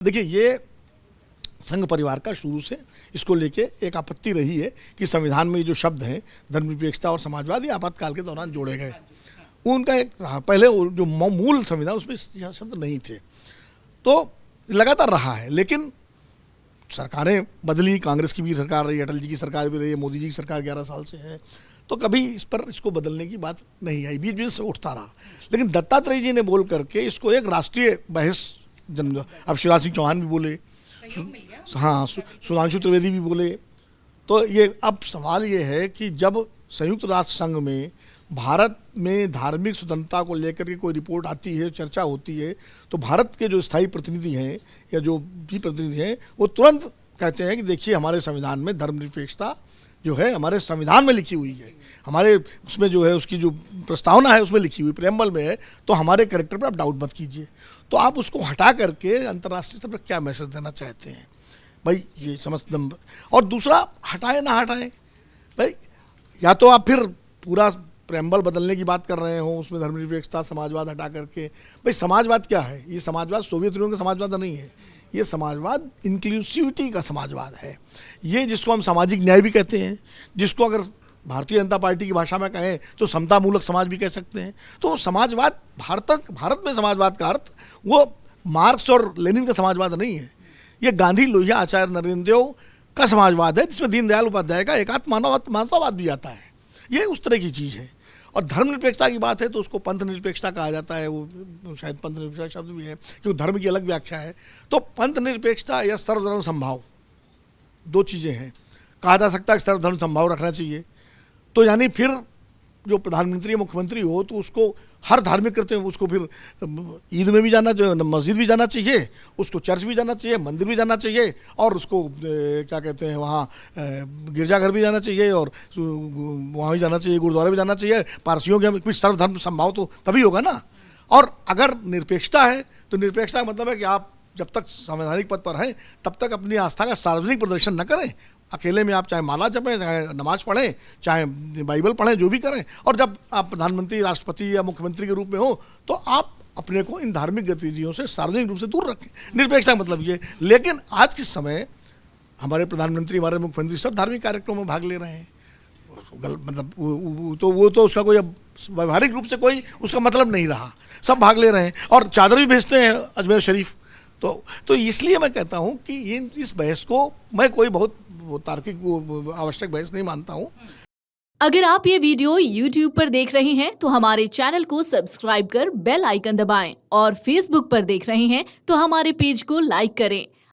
देखिए, ये संघ परिवार का शुरू से इसको लेके एक आपत्ति रही है कि संविधान में जो शब्द हैं धर्मनिरपेक्षता और समाजवाद ये आपातकाल के दौरान जोड़े गए। उनका एक रहा, पहले जो मूल संविधान उसमें यह शब्द नहीं थे, तो लगातार रहा है। लेकिन सरकारें बदली, कांग्रेस की भी सरकार रही, अटल जी की सरकार भी रही है, मोदी जी की सरकार 11 साल से है, तो कभी इस पर इसको बदलने की बात नहीं आई, बीच बीच से उठता रहा। लेकिन दत्तात्रेय जी ने बोल करके इसको एक राष्ट्रीय बहस जन्म, अब शिवराज सिंह चौहान भी बोले, हाँ, सुधांशु त्रिवेदी भी बोले। तो ये अब सवाल ये है कि जब संयुक्त राष्ट्र संघ में भारत में धार्मिक स्वतंत्रता को लेकर के कोई रिपोर्ट आती है, चर्चा होती है, तो भारत के जो स्थायी प्रतिनिधि हैं या जो भी प्रतिनिधि हैं वो तुरंत कहते हैं कि देखिए हमारे संविधान में धर्मनिरपेक्षता जो है हमारे संविधान में लिखी हुई है, हमारे उसमें जो है उसकी जो प्रस्तावना है उसमें लिखी हुई, प्रेम्बल में है, तो हमारे कैरेक्टर पर आप डाउट मत कीजिए। तो आप उसको हटा करके अंतर्राष्ट्रीय स्तर पर क्या मैसेज देना चाहते हैं भाई, ये समझ। और दूसरा, हटाए ना हटाए भाई, या तो आप फिर पूरा प्रेम्बल बदलने की बात कर रहे हो, उसमें धर्मनिरपेक्षता समाजवाद हटा करके। भाई समाजवाद क्या है? ये समाजवाद सोवियत यूनियन का समाजवाद नहीं है, ये समाजवाद इंक्लूसिविटी का समाजवाद है। ये जिसको हम सामाजिक न्याय भी कहते हैं, जिसको अगर भारतीय जनता पार्टी की भाषा में कहें तो समतामूलक समाज भी कह सकते हैं। तो समाजवाद, भारत में समाजवाद का अर्थ वो मार्क्स और लेनिन का समाजवाद नहीं है, ये गांधी, लोहिया, आचार्य नरेंद्र देव का समाजवाद है, जिसमें दीनदयाल उपाध्याय का एकात्म मानवतावाद भी आता है। ये उस तरह की चीज़ है। और धर्मनिरपेक्षता की बात है तो उसको पंथ निरपेक्षता कहा जाता है, वो शायद पंथ निरपेक्षता शब्द भी है क्योंकि धर्म की अलग व्याख्या है। तो पंथ निरपेक्षता या सर्वधर्म समभाव दो चीज़ें हैं। कहा जा सकता है कि सर्वधर्म समभाव रखना चाहिए, तो यानी फिर जो प्रधानमंत्री या मुख्यमंत्री हो तो उसको हर धार्मिक करते हैं, उसको फिर ईद में भी जाना चाहिए, मस्जिद भी जाना चाहिए, उसको चर्च भी जाना चाहिए, मंदिर भी जाना चाहिए, और उसको क्या कहते हैं वहाँ गिरजाघर भी जाना चाहिए, और वहाँ भी जाना चाहिए, गुरुद्वारा भी जाना चाहिए। पारसियों के यहाँ सर्वधर्म संभाव तो तभी होगा ना। और अगर निरपेक्षता है तो निरपेक्षता का मतलब है कि आप जब तक संवैधानिक पद पर हैं तब तक अपनी आस्था का सार्वजनिक प्रदर्शन न करें। अकेले में आप चाहे माला जपें, चाहे नमाज पढ़ें, चाहे बाइबल पढ़ें, जो भी करें। और जब आप प्रधानमंत्री, राष्ट्रपति या मुख्यमंत्री के रूप में हो तो आप अपने को इन धार्मिक गतिविधियों से सार्वजनिक रूप से दूर रखें। निरपेक्षता का मतलब ये। लेकिन आज के समय हमारे प्रधानमंत्री, हमारे मुख्यमंत्री सब धार्मिक कार्यक्रमों में भाग ले रहे हैं, मतलब वो तो उसका कोई अब व्यवहारिक रूप से कोई उसका मतलब नहीं रहा, सब भाग ले रहे हैं और चादर भी भेजते हैं अजमेर शरीफ। तो इसलिए मैं कहता हूं कि इस बहस को मैं कोई बहुत तार्किक आवश्यक बहस नहीं मानता हूं। अगर आप ये वीडियो YouTube पर देख रहे हैं तो हमारे चैनल को सब्सक्राइब कर बेल आइकन दबाएं, और Facebook पर देख रहे हैं तो हमारे पेज को लाइक करें।